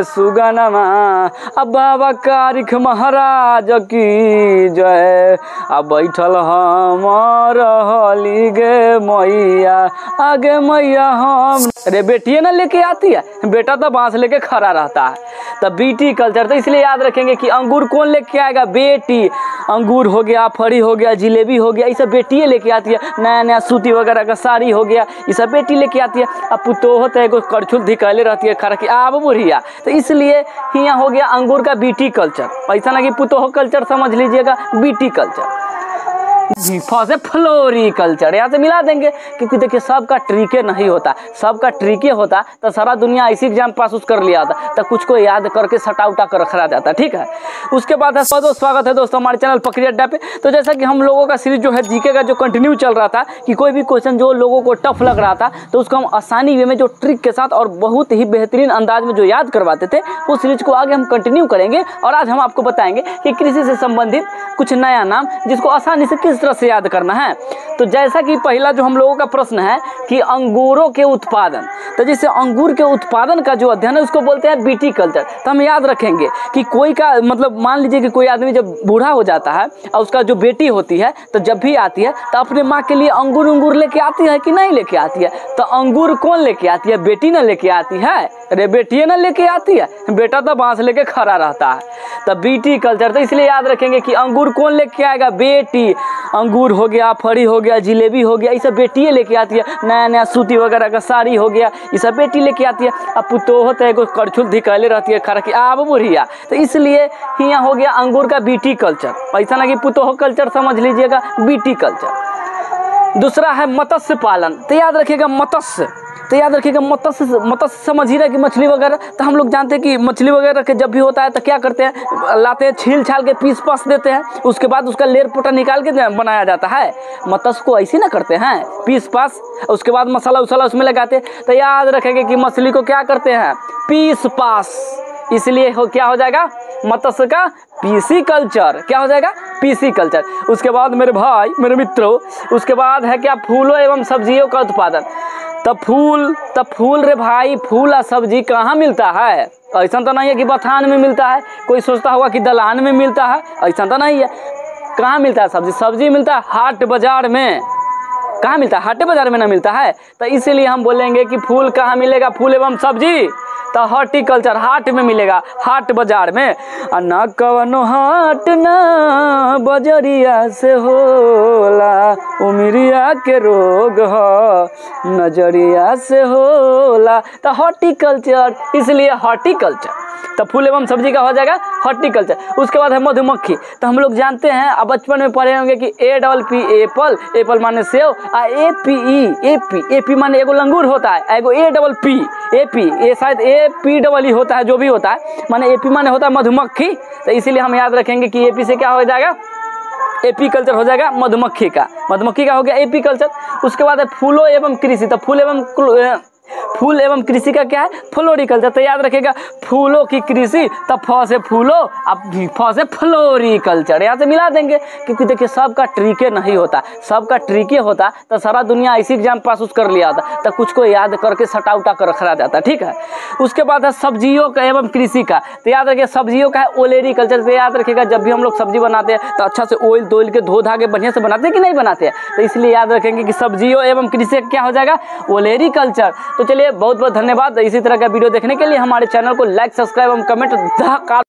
सुगनमा। अब बाबा कारिख महाराज की जय। अब बैठल हम रहली गे मैया, आगे मैया हम। अरे बेटिए ना लेके आती है, बेटा तो बांस लेके खड़ा रहता है। तब बीटी कल्चर, तो इसलिए याद रखेंगे कि अंगूर कौन लेके आएगा? बेटी। अंगूर हो गया, फड़ी हो गया, जिलेबी हो गया, ये सब बेटिए लेके आती है। नया नया सूती वगैरह का साड़ी हो गया, ये सब बेटी लेके आती है। अब पुतो होता है कोई करछुल धिकैले रहती है खड़ा कि आब बुढ़िया, तो इसलिए यहाँ हो गया अंगूर का बीटी कल्चर। ऐसा ना कि पुतो कल्चर समझ लीजिएगा, बीटी कल्चर। फॉसे फ्लोरी कल्चर यहाँ से मिला देंगे, क्योंकि देखिए सबका ट्रिके नहीं होता, सबका ट्रिके होता तो सारा दुनिया इसी एग्जाम पास उस कर लिया था, तो कुछ को याद करके सटा उटा कर रखा जाता। ठीक है, उसके बाद है स्वागत है दोस्तों हमारे चैनल पकड़ी अड्डा पे। तो जैसा कि हम लोगों का सीरीज जो है जीके का जो कंटिन्यू चल रहा था कि कोई भी क्वेश्चन जो लोगों को टफ लग रहा था तो उसको हम आसानी वे में जो ट्रिक के साथ और बहुत ही बेहतरीन अंदाज में जो याद करवाते थे, वो सीरीज को आगे हम कंटिन्यू करेंगे। और आज हम आपको बताएंगे कि कृषि से संबंधित कुछ नया नाम जिसको आसानी से किस तरह से याद करना है। तो जैसा कि पहला जो हम लोगों का प्रश्न है कि अंगूरों के उत्पादन, तो जैसे अंगूर के उत्पादन का जो अध्ययन है उसको बोलते हैं बीटी कल्चर। तो हम याद रखेंगे कि कोई का मतलब मान लीजिए कि कोई आदमी जब बूढ़ा हो जाता है और उसका जो बेटी होती है तो जब भी आती है तो अपने माँ के लिए अंगूर लेके आती है कि नहीं लेके आती है? तो अंगूर कौन लेके आती है? बेटी ना लेके आती है। अरे बेटिए ना लेके आती है, बेटा तो बांस लेके खड़ा रहता है। तब बीटी कल्चर, तो इसलिए याद रखेंगे कि अंगूर कौन लेके आएगा? बेटी। अंगूर हो गया, फड़ी हो गया, जिलेबी हो गया, ये सब बेटिए लेके आती है। नया नया सूती वगैरह का साड़ी हो गया, ये सब बेटी लेके आती है। अब पुतो होता है कोई करछुल धिकैले रहती है खड़ा कि आब बुढ़िया, तो इसलिए यहाँ हो गया अंगूर का बीटी कल्चर। ऐसा ना कि पुतो कल्चर समझ लीजिएगा, बीटी कल्चर। दूसरा है मत्स्य पालन, तो याद रखिएगा मत्स्य। तो याद रखिएगा मत्स्य समझ ही रहे कि मछली वगैरह। तो हम लोग जानते हैं कि मछली वगैरह के जब भी होता है तो क्या करते हैं, लाते हैं, छील छाल के पीस पास देते हैं, उसके बाद उसका लेर पोटा निकाल के बनाया जाता है। मत्स्य को ऐसे ना करते हैं, पीस पास, उसके बाद मसाला उसाला उसमें लगाते हैं। तो याद रखेंगे कि मछली को क्या करते हैं? पीस पास। इसलिए क्या हो जाएगा? मत्स्य का पीसी कल्चर। क्या हो जाएगा? PC culture. उसके बाद मेरे भाई मेरे मित्रों, उसके बाद है क्या? फूलों एवं सब्जियों का उत्पादन। तब फूल रे भाई, फूल और सब्जी कहाँ मिलता है? ऐसा तो नहीं है कि बथान में मिलता है, कोई सोचता होगा कि दलान में मिलता है, ऐसा तो नहीं है। कहाँ मिलता है सब्जी मिलता है हाट बाजार में। कहाँ मिलता है? हाट बाजार में ना मिलता है। तो इसीलिए हम बोलेंगे कि फूल कहाँ मिलेगा? फूल एवं सब्जी तो हॉर्टिकल्चर, हाट में मिलेगा, हाट बाजार में। न कवनो हाट ना बजरिया से होला, उमरिया के रोग हो नजरिया से होला। तो हॉर्टिकल्चर, इसलिए हॉर्टिकल्चर। तो फूल एवं सब्जी का हो जाएगा हॉर्टिकल्चर। उसके बाद है मधुमक्खी। तो हम लोग जानते हैं, अब बचपन में पढ़े होंगे कि APP एप्पल, एप्पल माने सेव, और एपी माने एगो लंगूर होता है, एगो APP एपी, ये शायद APE होता है, जो भी होता है, माने एपी माने होता है मधुमक्खी। तो इसीलिए हम याद रखेंगे कि एपी से क्या हो जाएगा? एपी कल्चर हो जाएगा मधुमक्खी का हो गया एपी कल्चर। उसके बाद है फूलों एवं कृषि। तो फूल एवं कृषि का क्या है? फ्लोरिकल्चर। तो याद रखेगा फूलों की कृषि, तब फ से फूलो, अब फ से फ्लोरिकल्चर। यहाँ से मिला देंगे, क्योंकि देखिए सबका ट्रिके नहीं होता, सबका ट्रिके होता तो सारा दुनिया इसी एग्जाम पास उस कर लिया था, तो कुछ को याद करके सटा उटा कर रखा जाता। ठीक है, उसके बाद है सब्जियों का एवं कृषि का। तो याद रखिए सब्जियों का है ओलेरी कल्चर। तो याद रखिएगा जब भी हम लोग सब्जी बनाते हैं तो अच्छा से ऑयल तोइल के धो धा के बढ़िया से बनाते हैं कि नहीं बनाते हैं? तो इसलिए याद रखेंगे कि सब्जियों एवं कृषि क्या हो जाएगा? ओलेरी कल्चर। तो चलिए बहुत बहुत धन्यवाद इसी तरह का वीडियो देखने के लिए। हमारे चैनल को लाइक, सब्सक्राइब एवं कमेंट